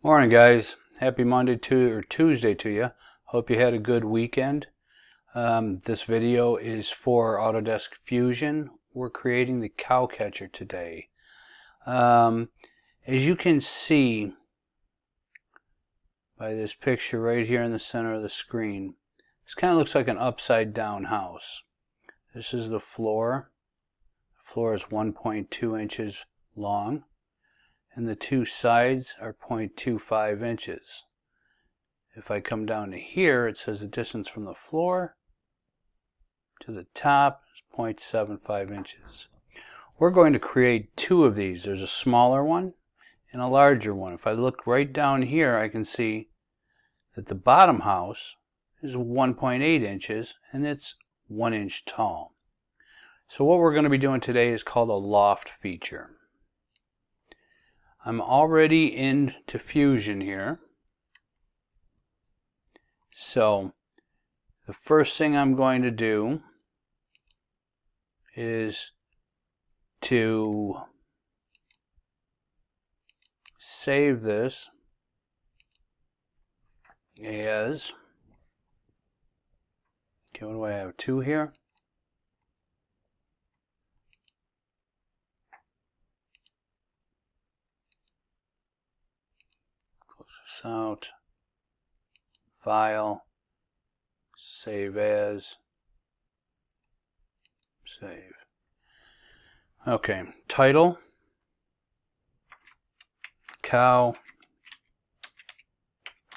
Morning, guys. Happy Monday or Tuesday to you. Hope you had a good weekend. This video is for Autodesk Fusion. We're creating the cow catcher today. As you can see by this picture right here in the center of the screen, this kind of looks like an upside down house. This is the floor. The floor is 1.2 inches long, and the two sides are 0.25 inches. If I come down to here, it says the distance from the floor to the top is 0.75 inches. We're going to create two of these. There's a smaller one and a larger one. If I look right down here, I can see that the bottom house is 1.8 inches and it's 1 inch tall. So what we're going to be doing today is called a loft feature. I'm already into Fusion here. So the first thing I'm going to do is to save this as, okay, what do I have, 2 here? Close this out. File, save as, save. Okay, title, cow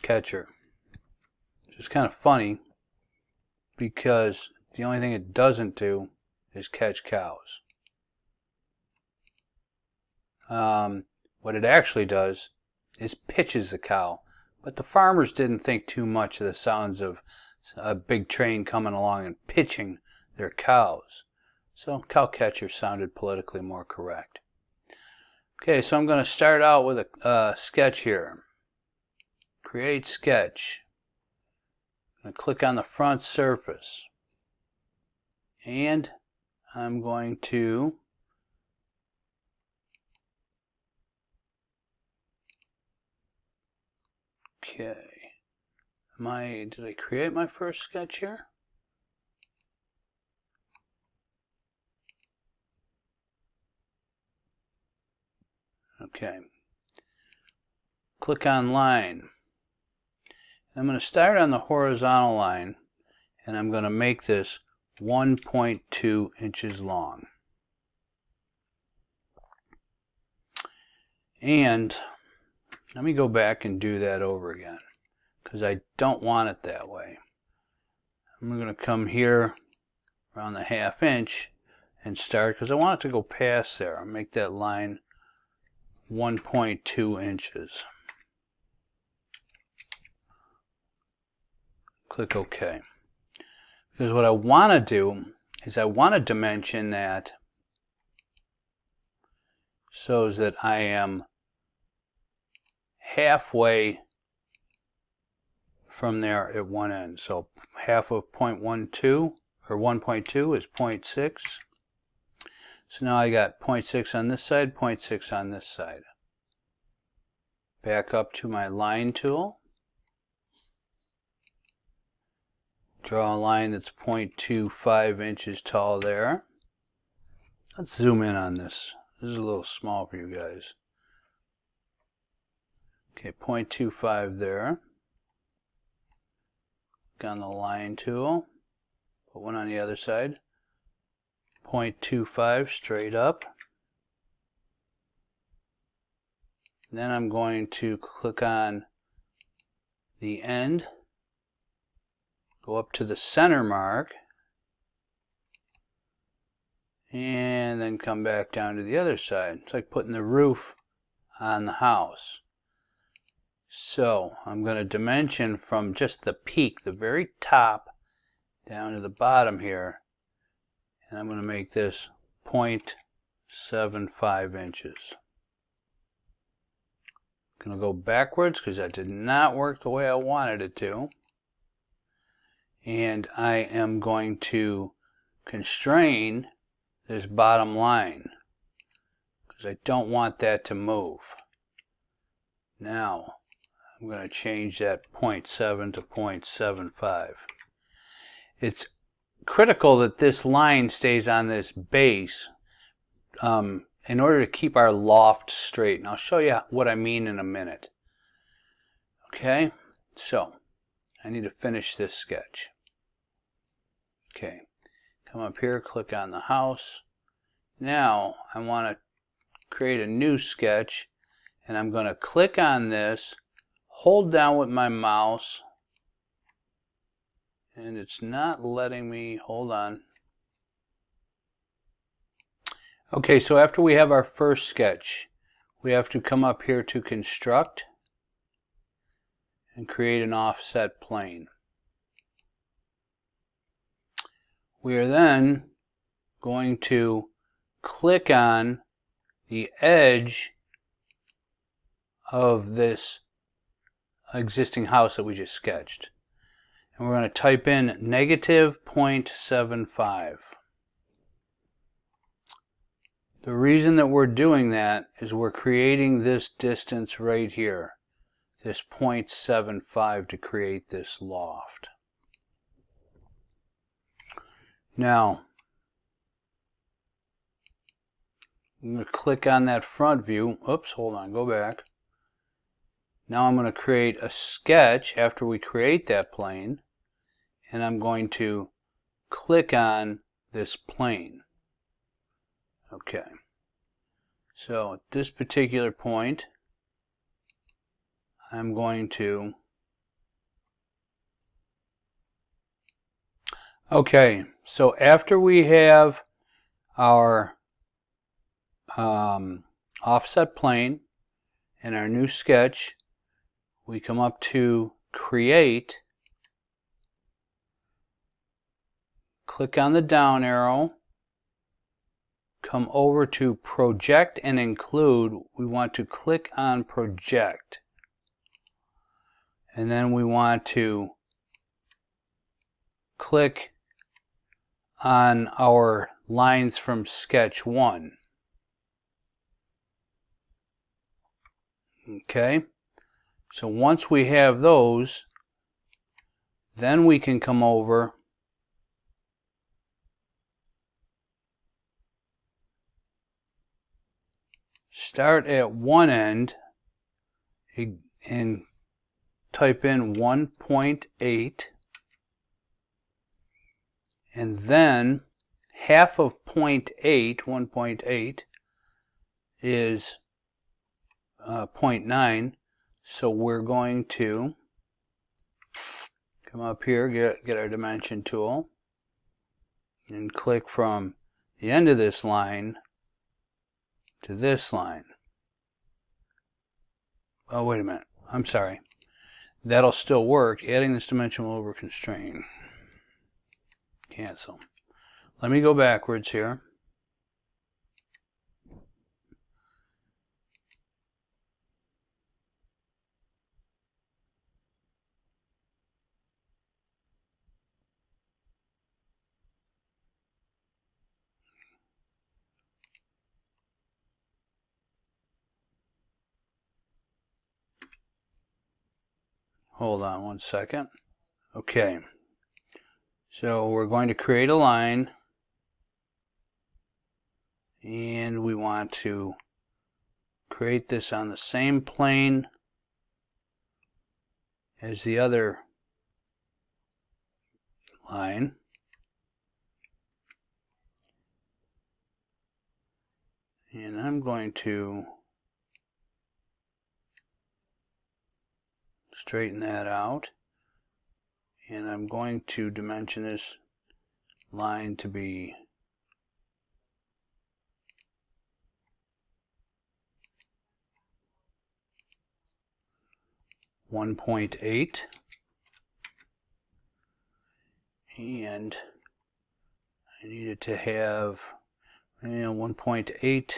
catcher. Which is kind of funny because the only thing it doesn't do is catch cows. What it actually does is pitches the cow. But the farmers didn't think too much of the sounds of a big train coming along and pitching their cows. So cow catcher sounded politically more correct. Okay, so I'm going to start out with a sketch here. Create sketch. I'm going to click on the front surface. And I'm going to okay. Did I create my first sketch here? Okay. Click on line. I'm going to start on the horizontal line and I'm going to make this 1.2 inches long. And let me go back and do that over again because I don't want it that way. I'm going to come here around the 1/2 inch and start because I want it to go past there. I'll make that line 1.2 inches. Click OK. Because what I want to do is I want to dimension that so that I am halfway from there at one end. So half of 0.12 or 1.2 is 0.6. So now I got 0.6 on this side, 0.6 on this side. Back up to my line tool. Draw a line that's 0.25 inches tall there. Let's zoom in on this. This is a little small for you guys. Okay, 0.25 there. Click on the line tool. Put one on the other side. 0.25 straight up. Then I'm going to click on the end. Go up to the center mark. And then come back down to the other side. It's like putting the roof on the house. So I'm going to dimension from just the peak, the very top, down to the bottom here. And I'm going to make this 0.75 inches. I'm going to go backwards because that did not work the way I wanted it to. And I am going to constrain this bottom line because I don't want that to move. Now, I'm going to change that 0.7 to 0.75. It's critical that this line stays on this base in order to keep our loft straight. And I'll show you what I mean in a minute. Okay, so I need to finish this sketch. Okay, come up here, click on the house. Now I want to create a new sketch, and I'm going to click on this, hold down with my mouse, and it's not letting me, hold on. Okay, so after we have our first sketch, we have to come up here to construct and create an offset plane. We are then going to click on the edge of this existing house that we just sketched. And we're going to type in negative 0.75. The reason that we're doing that is we're creating this distance right here, this 0.75, to create this loft. Now, I'm going to click on that front view. Oops, hold on, go back. Now I'm going to create a sketch after we create that plane, and I'm going to click on this plane. Okay, so at this particular point, I'm going to, okay, so after we have our offset plane and our new sketch, we come up to create, click on the down arrow, come over to project and include. We want to click on project, and then we want to click on our lines from sketch 1. Okay, so once we have those, then we can come over start at one end and type in 1.8, and then half of 1.8 is 0.9, so we're going to come up here, get our dimension tool, and click from the end of this line to this line. Oh, wait a minute. I'm sorry. That'll still work. Adding this dimension will over constrain. Cancel. Let me go backwards here. Hold on one second. Okay, so we're going to create a line, and we want to create this on the same plane as the other line. And I'm going to straighten that out, and I'm going to dimension this line to be 1.8, and I needed to have 1.8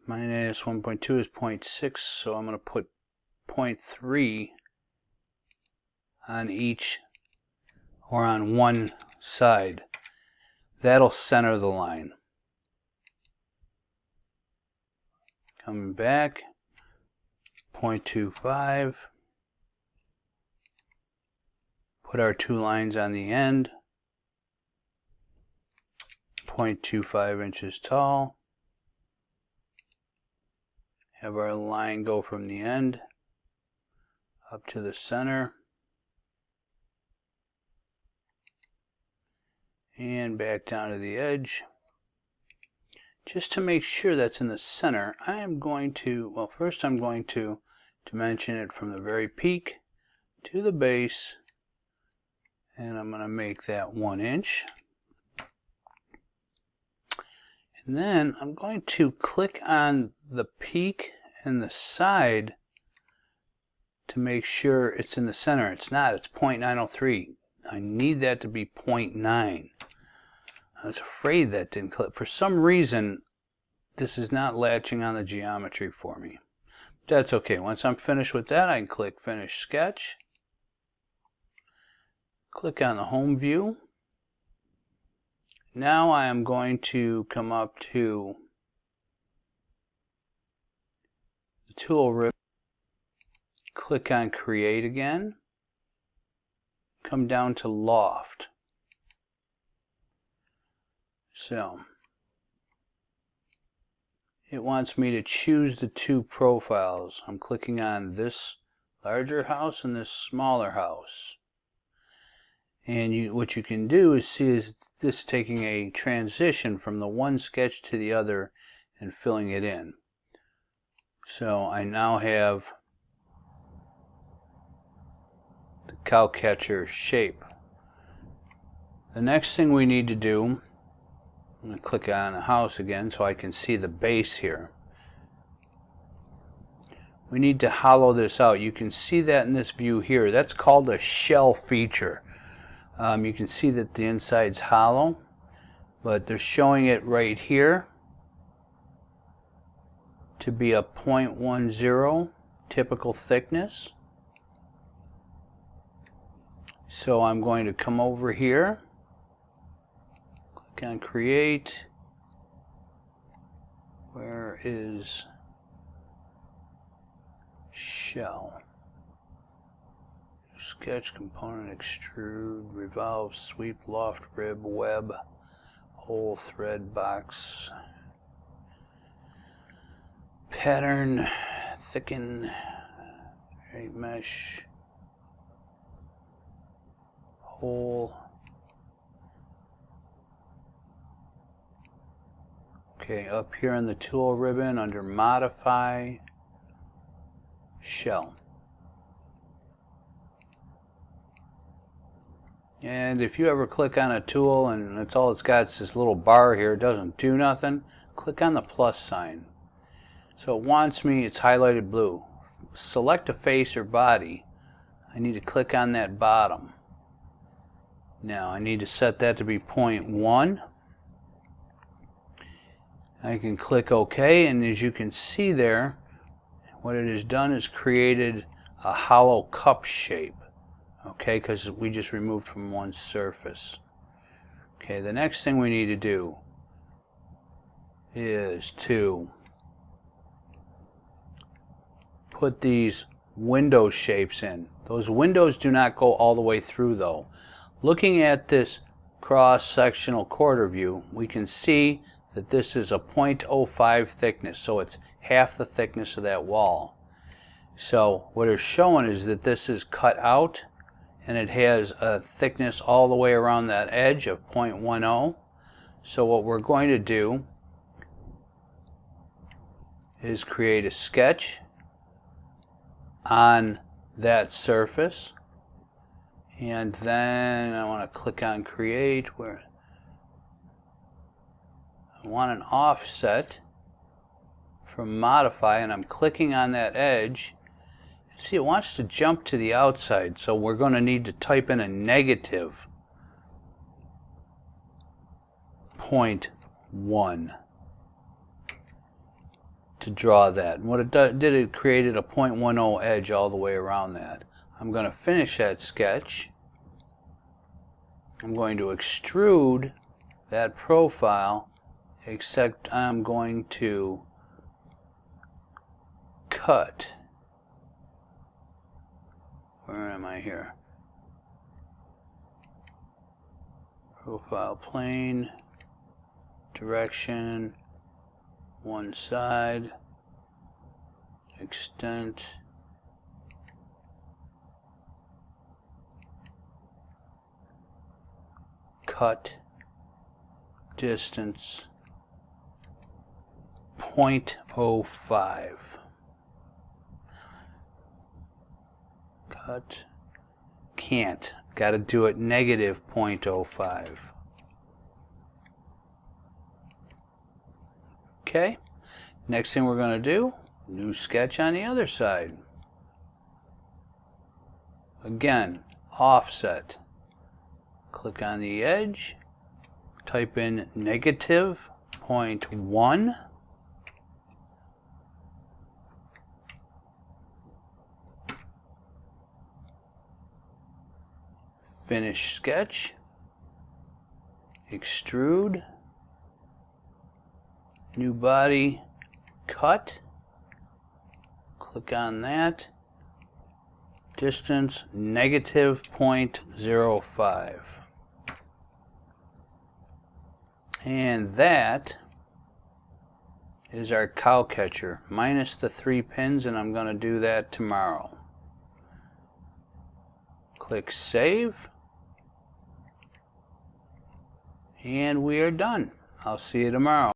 minus 1.2 is 0.6, so I'm going to put 0.3 on each, or on one side. That'll center the line. Coming back, 0.25. Put our 2 lines on the end. 0.25 inches tall. Have our line go from the end up to the center. And back down to the edge. Just to make sure that's in the center, I am going to, well, first I'm going to dimension it from the very peak to the base, and I'm going to make that 1 inch. And then I'm going to click on the peak and the side to make sure it's in the center. It's not, it's 0.903. I need that to be 0.9. I was afraid that didn't click. For some reason, this is not latching on the geometry for me. That's okay. Once I'm finished with that, I can click Finish Sketch. Click on the Home View. Now I am going to come up to the tool ribbon. Click on Create again. Come down to Loft. So it wants me to choose the 2 profiles. I'm clicking on this larger house and this smaller house. And what you can do is see is this taking a transition from the one sketch to the other and filling it in. So I now have the cowcatcher shape. The next thing we need to do, I'm going to click on the house again so I can see the base here. We need to hollow this out. You can see that in this view here. That's called a shell feature. You can see that the inside's hollow, but they're showing it right here to be a 0.10 typical thickness. So I'm going to come over here. Click on Create. Where is shell? Sketch, component, extrude, revolve, sweep, loft, rib, web, hole, thread, box, pattern, thicken, right, mesh, hole. Okay, up here in the tool ribbon under Modify, Shell. And if you ever click on a tool and that's all it's got is this little bar here, it doesn't do nothing, click on the plus sign. So it wants me, it's highlighted blue. Select a face or body. I need to click on that bottom. Now I need to set that to be 0.1. I can click OK, and as you can see there, what it has done is created a hollow cup shape. Okay, because we just removed from one surface. Okay, the next thing we need to do is to put these window shapes in. Those windows do not go all the way through though. Looking at this cross-sectional quarter view, we can see that this is a 0.05 thickness, so it's half the thickness of that wall. So what it's showing is that this is cut out and it has a thickness all the way around that edge of 0.10. So what we're going to do is create a sketch on that surface, and then I want to click on Create, where I want an offset from Modify, and I'm clicking on that edge. See, it wants to jump to the outside, so we're going to need to type in a negative 0.1 to draw that. And what it did, it created a 0.10 edge all the way around that. I'm going to finish that sketch. I'm going to extrude that profile, except I'm going to cut Where am I here? Profile plane, direction, one side, extent, cut, distance, 0.05. Cut, can't, got to do it negative 0.05. Okay, next thing we're going to do, new sketch on the other side. Again, offset. Click on the edge, type in negative 0.1. Finish sketch, extrude, new body, cut, click on that, distance negative 0.05. And that is our cow catcher, minus the 3 pins, and I'm going to do that tomorrow. Click Save, and we are done. I'll see you tomorrow.